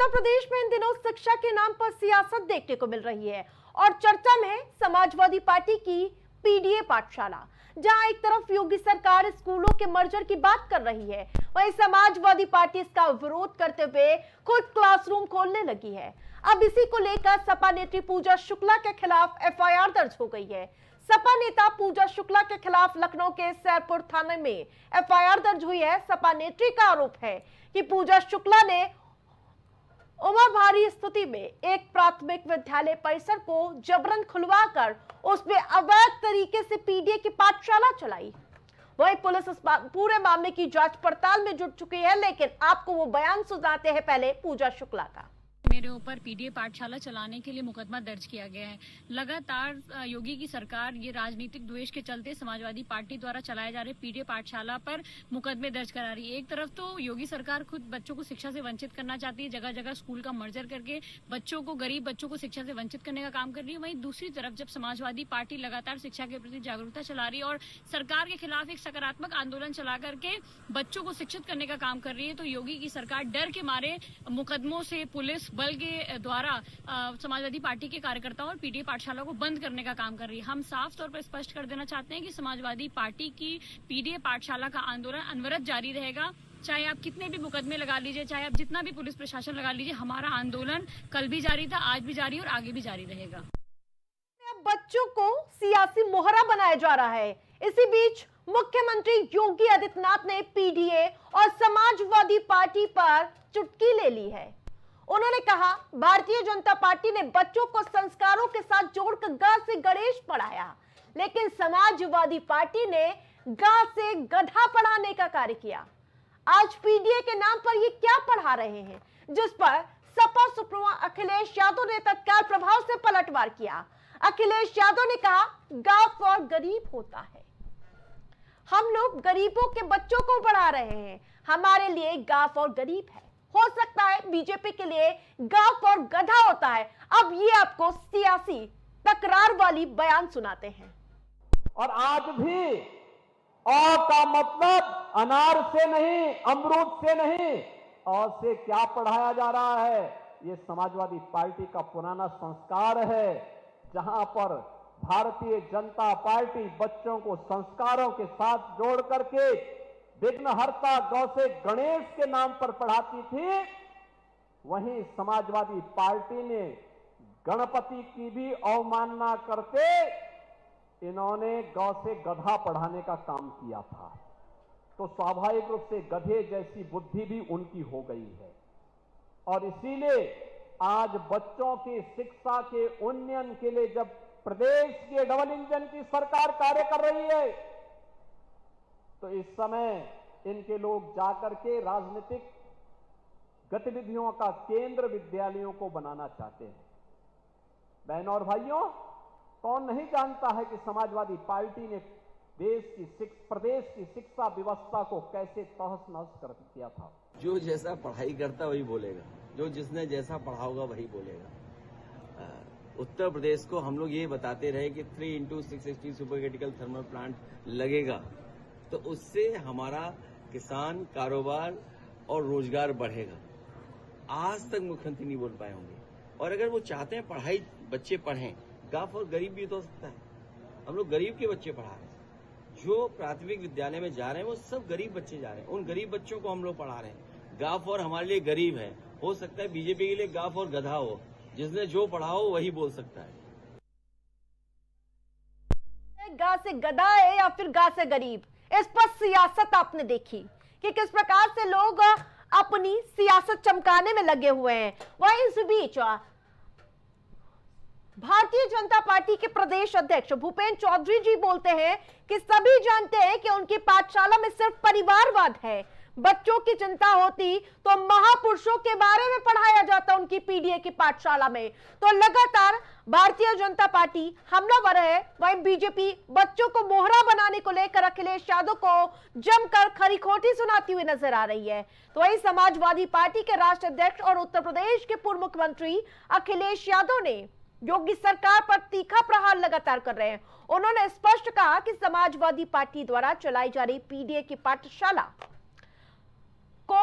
उत्तर प्रदेश में इन दिनों शिक्षा के नाम पर सियासत देखने को मिल रही है और चर्चा में है समाजवादी पार्टी की पीडीए पाठशाला, जहां एक तरफ योगी सरकार स्कूलों के मर्जर की बात कर रही है, वहीं समाजवादी पार्टी इसका विरोध करते हुए खुद क्लासरूम खोलने लगी है। अब इसी को लेकर सपा नेत्री पूजा शुक्ला के खिलाफ एफआईआर दर्ज हो गई है। सपा नेता पूजा शुक्ला के खिलाफ लखनऊ के सैरपुर थाने में एफआईआर दर्ज हुई है। सपा नेत्री का आरोप है कि पूजा शुक्ला ने उमर भारी स्थिति में एक प्राथमिक विद्यालय परिसर को जबरन खुलवाकर उसमें अवैध तरीके से पीडीए की पाठशाला चलाई। वही पुलिस इस पूरे मामले की जांच पड़ताल में जुट चुकी है, लेकिन आपको वो बयान सुनाते हैं पहले पूजा शुक्ला का। मेरे ऊपर पीडीए पाठशाला चलाने के लिए मुकदमा दर्ज किया गया है। लगातार योगी की सरकार ये राजनीतिक द्वेष के चलते समाजवादी पार्टी द्वारा चलाए जा रहे पीडीए पाठशाला पर मुकदमे दर्ज करा रही है। एक तरफ तो योगी सरकार खुद बच्चों को शिक्षा से वंचित करना चाहती है, जगह जगह स्कूल का मर्जर करके बच्चों को, गरीब बच्चों को शिक्षा से वंचित करने का काम कर रही है। वहीं दूसरी तरफ जब समाजवादी पार्टी लगातार शिक्षा के प्रति जागरूकता चला रही है और सरकार के खिलाफ एक सकारात्मक आंदोलन चला करके बच्चों को शिक्षित करने का काम कर रही है, तो योगी की सरकार डर के मारे मुकदमों से पुलिस बल के द्वारा समाजवादी पार्टी के कार्यकर्ताओं और पीडीए पाठशाला को बंद करने का काम कर रही है। हम साफ तौर पर स्पष्ट कर देना चाहते हैं कि समाजवादी पार्टी की पीडीए पाठशाला का आंदोलन अनवरत जारी रहेगा। चाहे आप कितने भी मुकदमे लगा लीजिए, चाहे आप जितना भी पुलिस प्रशासन लगा लीजिए, हमारा आंदोलन कल भी जारी था, आज भी जारी और आगे भी जारी रहेगा। बच्चों को सियासी मोहरा बनाया जा रहा है। इसी बीच मुख्यमंत्री योगी आदित्यनाथ ने पीडीए और समाजवादी पार्टी पर चुटकी ले ली है। उन्होंने कहा, भारतीय जनता पार्टी ने बच्चों को संस्कारों के साथ जोड़कर ग से गणेश पढ़ाया, लेकिन समाजवादी पार्टी ने ग से गधा पढ़ाने का कार्य किया। आज पीडीए के नाम पर ये क्या पढ़ा रहे हैं, जिस पर सपा सुप्रीमो अखिलेश यादव ने तत्काल प्रभाव से पलटवार किया। अखिलेश यादव ने कहा, ग फॉर गरीब होता है। हम लोग गरीबों के बच्चों को पढ़ा रहे हैं, हमारे लिए ग फॉर गरीब है। हो सकता है बीजेपी के लिए गांव और गधा होता है। अब ये आपको सियासी तकरार वाली बयान सुनाते हैं। और आज भी औ का मतलब अनार से नहीं, अमरूद से नहीं, औ से क्या पढ़ाया जा रहा है, ये समाजवादी पार्टी का पुराना संस्कार है, जहां पर भारतीय जनता पार्टी बच्चों को संस्कारों के साथ जोड़ करके विघ्नहर्ता गौ से गणेश के नाम पर पढ़ाती थी। वहीं समाजवादी पार्टी ने गणपति की भी अवमानना करके इन्होंने गौ से गधा पढ़ाने का काम किया था। तो स्वाभाविक रूप से गधे जैसी बुद्धि भी उनकी हो गई है। और इसीलिए आज बच्चों की शिक्षा के उन्नयन के लिए जब प्रदेश के डबल इंजन की सरकार कार्य कर रही है, तो इस समय इनके लोग जाकर के राजनीतिक गतिविधियों का केंद्र विद्यालयों को बनाना चाहते हैं। बहनों और भाइयों, कौन नहीं जानता है कि समाजवादी पार्टी ने प्रदेश की शिक्षा व्यवस्था को कैसे तहस नहस कर दिया था। जो जैसा पढ़ाई करता वही बोलेगा, जो जिसने जैसा पढ़ा होगा वही बोलेगा। उत्तर प्रदेश को हम लोग ये बताते रहे कि 3x660 super critical thermal plant लगेगा, तो उससे हमारा किसान, कारोबार और रोजगार बढ़ेगा। आज तक मुख्यमंत्री नहीं बोल पाए होंगे। और अगर वो चाहते हैं पढ़ाई बच्चे पढ़ें, गांव और गरीब भी तो हो सकता है। हम लोग गरीब के बच्चे पढ़ा रहे हैं, जो प्राथमिक विद्यालय में जा रहे हैं वो सब गरीब बच्चे जा रहे हैं। उन गरीब बच्चों को हम लोग पढ़ा रहे हैं। गांव और हमारे लिए गरीब है। हो सकता है बीजेपी के लिए गांव और गधा हो, जिसने जो पढ़ा हो वही बोल सकता है। गा से गधा है या फिर गा से गरीब, इस पर सियासत आपने देखी कि किस प्रकार से लोग अपनी सियासत चमकाने में लगे हुए हैं। वहीं इस बीच भारतीय जनता पार्टी के प्रदेश अध्यक्ष भूपेंद्र चौधरी जी बोलते हैं कि सभी जानते हैं कि उनकी पाठशाला में सिर्फ परिवारवाद है। बच्चों की चिंता होती तो महापुरुषों के बारे में पढ़ाया जाता उनकी पीडीए की पाठशाला में। तो लगातार भारतीय जनता पार्टी हमलावर है, वहीं बीजेपी बच्चों को मोहरा बनाने को लेकर अखिलेश यादव को जमकर खरी खोटी सुनाती हुई नजर आ रही है। तो वहीं समाजवादी पार्टी के राष्ट्रीय अध्यक्ष और उत्तर प्रदेश के पूर्व मुख्यमंत्री अखिलेश यादव ने योगी सरकार पर तीखा प्रहार लगातार कर रहे हैं। उन्होंने स्पष्ट कहा कि समाजवादी पार्टी द्वारा चलाई जा रही पीडीए की पाठशाला को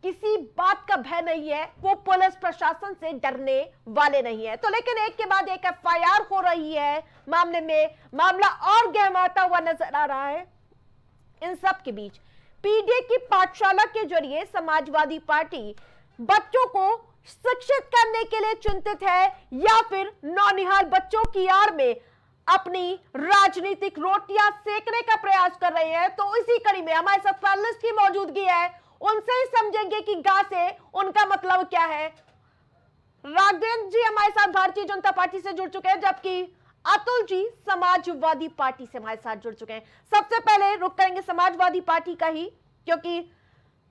किसी बात का भय नहीं है, वो पुलिस प्रशासन से डरने वाले नहीं है। तो लेकिन एक के बाद एक एफआईआर हो रही है मामले में, मामला और गहमाता हुआ नजर आ रहा है। इन सब के बीच पीडीए की पाठशाला के जरिए समाजवादी पार्टी बच्चों को शिक्षित करने के लिए चिंतित है या फिर नौनिहाल बच्चों की आड़ में अपनी राजनीतिक रोटियां सेकने का प्रयास कर रहे हैं। तो इसी कड़ी में हमारे साथ पैनलिस्ट की मौजूदगी है, उनसे ही समझेंगे कि गा से उनका मतलब क्या है। राघवेंद्र जी हमारे साथ भारतीय जनता पार्टी से जुड़ चुके हैं, जबकि अतुल जी समाजवादी पार्टी से हमारे साथ जुड़ चुके हैं। सबसे पहले रुक करेंगे समाजवादी पार्टी का ही, क्योंकि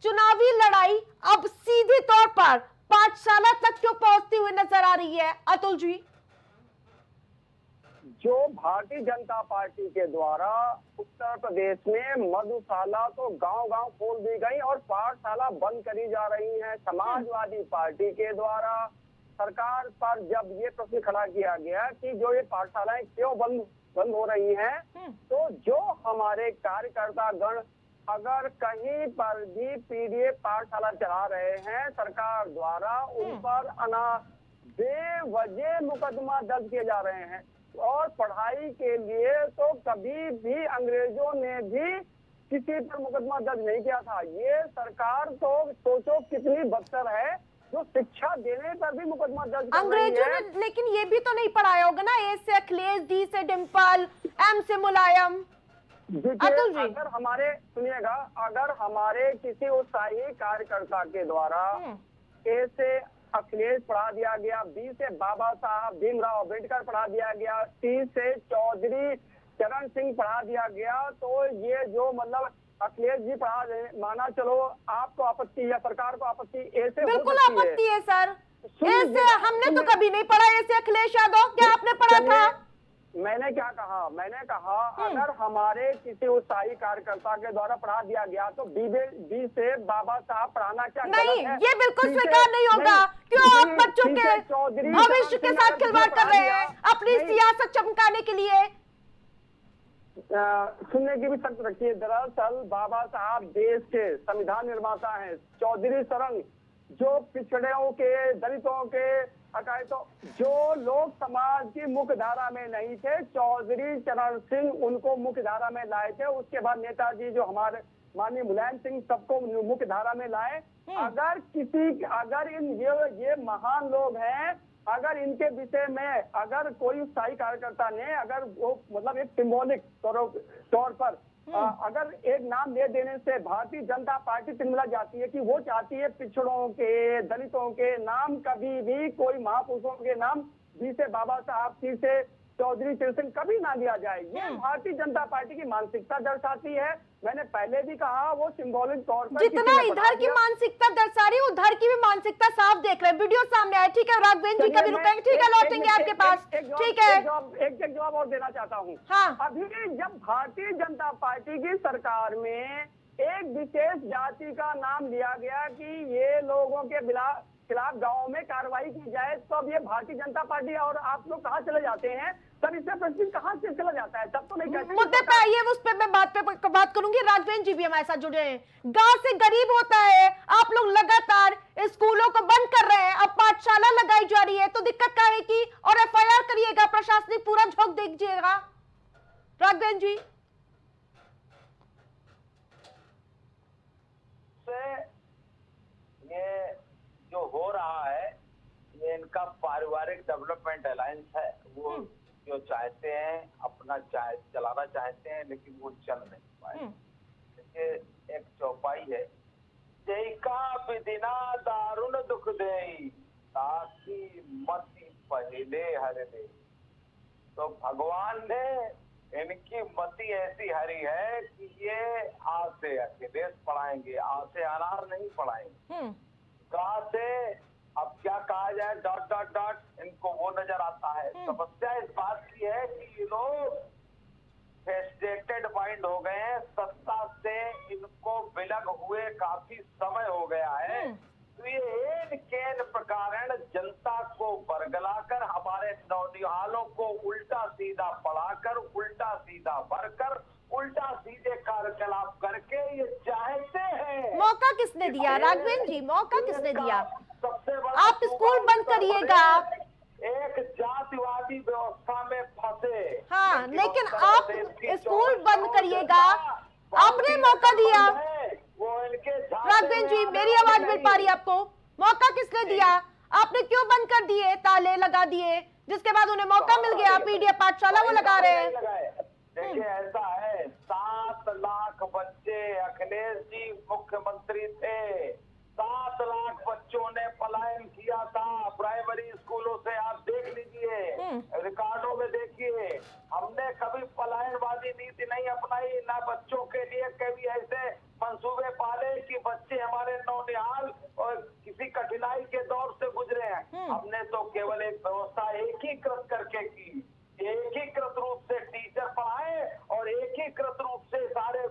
चुनावी लड़ाई अब सीधे तौर पर पाठशाला तक क्यों पहुंचती हुई नजर आ रही है। अतुल जी, जो भारतीय जनता पार्टी के द्वारा उत्तर प्रदेश में मधुशाला तो गांव-गांव खोल दी गई और पाठशाला बंद करी जा रही है। समाजवादी पार्टी के द्वारा सरकार पर जब ये प्रश्न खड़ा किया गया कि जो ये पाठशालाएं क्यों बंद हो रही हैं, तो जो हमारे कार्यकर्ता गण अगर कहीं पर भी पीडीए पाठशाला चला रहे हैं, सरकार द्वारा उन पर बेवजह मुकदमा दर्ज किए जा रहे हैं। और पढ़ाई के लिए तो कभी भी अंग्रेजों ने भी किसी पर मुकदमा दर्ज नहीं किया था। ये सरकार तो सोचो कितनी बदतर है, जो शिक्षा देने पर भी मुकदमा दर्ज कर रही है। अंग्रेजों ने लेकिन ये भी तो नहीं पढ़ाया होगा ना, ए से अखिलेश, डी से डिम्पल, एम से मुलायम। देखिए, अगर हमारे किसी उत्साही कार्यकर्ता के द्वारा ए से अखिलेश पढ़ा दिया गया, बी से बाबा साहब भीमराव अम्बेडकर पढ़ा दिया गया, सी से चौधरी चरण सिंह पढ़ा दिया गया, तो ये जो मतलब अखिलेश जी पढ़ा दे, माना चलो आपको आपत्ति या सरकार को आपत्ति, ऐसे बिल्कुल आपत्ति है सर। ऐसे हमने तो कभी नहीं पढ़ा ऐसे अखिलेश यादव, क्या आपने पढ़ा था? मैंने क्या कहा, मैंने कहा अगर हमारे किसी उत्साही कार्यकर्ता के द्वारा पढ़ा दिया गया तो बी से बाबा साहब पढ़ाना क्या नहीं, गलत है? ये बिल्कुल स्वीकार नहीं होगा। क्यों आप बच्चों के भविष्य के साथ खिलवाड़ कर रहे हैं अपनी सियासत चमकाने के लिए? सुनने की भी शर्त रखिए। दरअसल बाबा साहब देश के संविधान निर्माता हैं। चौधरी सरंग जो पिछड़ों के, दलितों के, तो जो लोग समाज की मुख्य धारा में नहीं थे, चौधरी चरण सिंह उनको मुख्य धारा में लाए थे। उसके बाद नेताजी जो हमारे माननीय मुलायम सिंह सबको मुख्य धारा में लाए। अगर ये महान लोग हैं, अगर इनके विषय में अगर कोई उत्साही कार्यकर्ता ने अगर वो मतलब एक सिंबॉलिक तौर पर अगर एक नाम दे देने से भारतीय जनता पार्टी तिलमिला जाती है कि वो चाहती है पिछड़ों के, दलितों के नाम, कभी भी कोई महापुरुषों के नाम बी से बाबा साहब, सी से चौधरी चरण सिंह कभी ना लिया जाए। ये भारतीय जनता पार्टी की मानसिकता दर्शाती है। मैंने पहले भी कहा वो सिंबॉलिक तौर पर जितना इधर की मानसिकता दर्शा रही है उधर की भी मानसिकता साफ देख रहे हैं। वीडियो सामने आया। ठीक है राघवेंद्र जी कभी रुकेंगे, ठीक है लौटेंगे आपके पास, ठीक है। एक जवाब और देना चाहता हूँ। हाँ, अभी जब भारतीय जनता पार्टी की सरकार में एक विशेष जाति का नाम लिया गया कि ये लोगों के खिलाफ गाँव में कार्रवाई की जाए, तो अब ये भारतीय जनता पार्टी और आप लोग कहाँ चले जाते हैं? सर इससे प्रश्न कहाँ से चला जाता है? तब तो नहीं कहते। मुद्दे पे आइए, उस पे मैं बात करूंगी। राघवेंद्र जी भी हमारे साथ जुड़े हैं। गांव से गरीब होता है, आप लोग लगातार स्कूलों को बंद कर रहे हैं, अब पाठशाला लगाई जा रही है, तो दिक्कत क्या है कि और एफआईआर करिएगा, प्रशासनिक पूरा झोंक दीजिएगा। राघवेंद्र जी ये जो हो रहा है ये इनका पारिवारिक डेवलपमेंट अलायंस है। वो जो चाहते हैं अपना चलाना चाहते हैं, लेकिन वो चल नहीं पाए। देखिए एक चौपाई है, जैका विदिना दारुण दुख देई ताकि मति पहले हर दे। तो भगवान ने इनकी मति ऐसी हरी है कि ये आ से अखिलेश पढ़ाएंगे, आ से अनार नहीं पढ़ाएंगे। कहा से अब क्या कहा जाए, डॉट डॉट डॉट, इनको वो नजर आता है। समस्या इस बात की है कि ये लोग फ्रस्ट्रेटेड माइंड हो गए हैं। सत्ता से इनको विलग हुए काफी समय हो गया है। तो ये एक केन प्रकार जनता को बरगलाकर, हमारे नौनिहालों को उल्टा सीधा पढ़ाकर, उल्टा सीधा भरकर, उल्टा सीधे कार्यकलाप करके ये चाहते हैं है। मौका किसने दिया राघवेंद्र जी, मौका किसने दिया? सबसे बड़ा आप स्कूल बंद करिएगा। एक जातिवादी व्यवस्था में फंसे। हाँ, लेकिन आप स्कूल बंद करिएगा, आपने मौका दिया। वो इनके राघवेंद्र जी, मेरी आवाज मिल पा रही है आपको? मौका किसने दिया? आपने क्यों बंद कर दिए, ताले लगा दिए, जिसके बाद उन्हें मौका मिल गया? पीडीएफ पाठशाला वो लगा रहे हैं। देखिए ऐसा है, 7 लाख बच्चे, अखिलेश जी मुख्यमंत्री थे, 7 लाख बच्चों ने पलायन किया था प्राइमरी स्कूलों से। आप देख लीजिए, रिकॉर्डों में देखिए, हमने कभी पलायनवादी नीति नहीं अपनाई, ना बच्चों के लिए कभी ऐसे मंसूबे पाले कि बच्चे हमारे नौनिहाल और किसी कठिनाई के दौर से गुजरे हैं। हमने तो केवल एक व्यवस्था एकीकृत करके की, एकीकृत रूप से टीचर पढ़ाए और एकीकृत रूप से सारे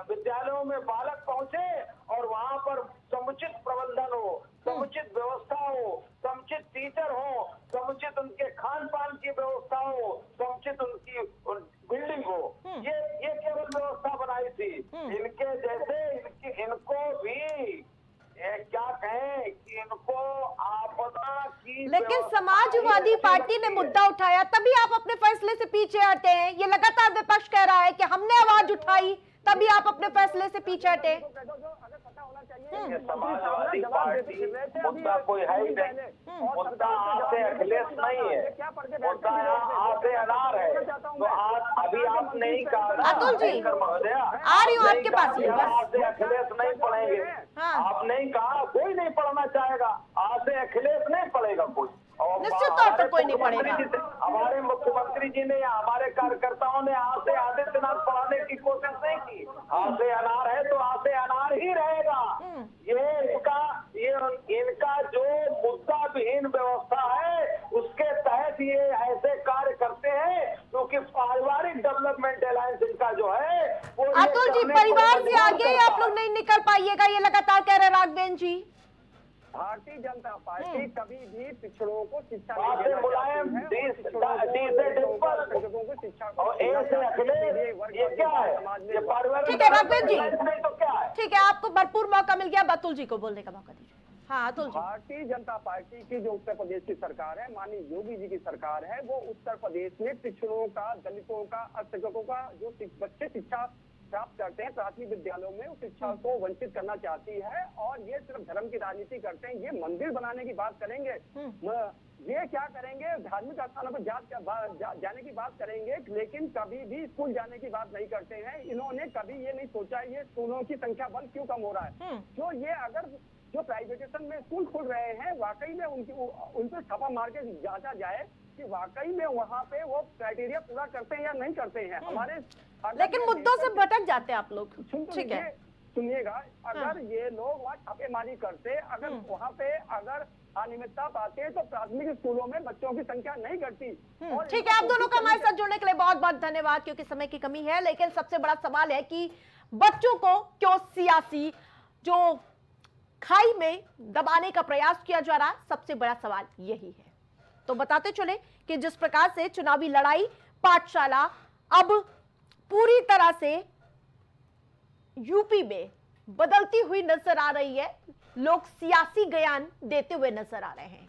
विद्यालयों में बालक पहुंचे और वहां पर समुचित प्रबंधन हो, समुचित व्यवस्था हो, समुचित टीचर हो, समुचित उनके खान पान की व्यवस्था हो, समुचित उनकी बिल्डिंग हो। ये केवल व्यवस्था बनाई थी। इनके जैसे इनको भी क्या कहें कि इनको आपदा की। लेकिन समाजवादी पार्टी ने मुद्दा उठाया, तभी आप अपने फैसले से पीछे हटे हैं। ये लगातार विपक्ष कह रहा है कि हमने आवाज उठाई, तभी आप अपने फैसले से पीछे हटे। समाजवादी पार्टी मुद्दा कोई है ही नहीं, मुद्दा आज से अखिलेश नहीं है, मुद्दा आज से अनार है। तो आज अभी आप नहीं कहा अतुल जी, महोदया, आ रही हूँ आपके पास ही, आज से अखिलेश नहीं पढ़ेंगे। आप नहीं कहा, कोई नहीं पढ़ना चाहेगा, आज से अखिलेश नहीं पढ़ेगा कोई। निश्चित तौर पर कोई नहीं पढ़ेगा। हमारे मुख्यमंत्री जी ने या हमारे कार्यकर्ताओं ने आज से आदित्यनाथ पढ़ाने की कोशिश नहीं की। आज से अनार है तो आज से अनार ही रहेगा। इनका जो मुद्दा विहीन व्यवस्था है उसके तहत ये ऐसे कार्य करते हैं, क्योंकि पारिवारिक डेवलपमेंट अलायंस इनका जो है वो। अतुल जी, परिवार से आगे आप लोग नहीं निकल पाइएगा, ये लगातार कह रहे राघवेंद्र जी। भारतीय जनता पार्टी कभी भी पिछड़ों को शिक्षा मुलायम ठीक है राघवेंद्र जी, ठीक है, आपको भरपूर मौका मिल गया। अतुल जी को बोलने का मौका दीजिए। हाँ अतुल जी। भारतीय जनता पार्टी की जो उत्तर प्रदेश की सरकार है, माननीय योगी जी की सरकार है, वो उत्तर प्रदेश में पिछड़ों का, दलितों का, अल्पसंख्यकों का जो बच्चे शिक्षा प्राप्त करते हैं प्राथमिक विद्यालयों में, उस शिक्षा को वंचित करना चाहती है। और ये सिर्फ धर्म की राजनीति करते हैं। ये मंदिर बनाने की बात करेंगे, ये क्या करेंगे, धार्मिक स्थानों पर जाने की बात करेंगे, लेकिन कभी भी स्कूल जाने की बात नहीं करते हैं। इन्होंने कभी ये नहीं सोचा ये स्कूलों की संख्या बल क्यों कम हो रहा है। जो ये अगर जो प्राइवेटेशन में स्कूल खुल रहे हैं, वाकई में उन पर छापा मार के जांचा जाए कि वाकई में वहाँ पे वो क्राइटेरिया पूरा करते हैं या नहीं करते हैं। हमारे लेकिन मुद्दों से भटक जाते हैं आप लोग। ठीक है, सुनिएगा, अगर ये लोग वहाँ छापेमारी करते, अगर वहाँ पे अगर अनियमितता पाते तो प्राथमिक स्कूलों में बच्चों की संख्या नहीं घटती। ठीक है, आप दोनों का हमारे साथ जुड़ने के लिए बहुत बहुत धन्यवाद, क्योंकि समय की कमी है। लेकिन सबसे बड़ा सवाल है कि बच्चों को क्यों सियासी जो खाई में दबाने का प्रयास किया जा रहा है, सबसे बड़ा सवाल यही है। तो बताते चले कि जिस प्रकार से चुनावी लड़ाई पाठशाला अब पूरी तरह से यूपी में बदलती हुई नजर आ रही है, लोग सियासी ज्ञान देते हुए नजर आ रहे हैं।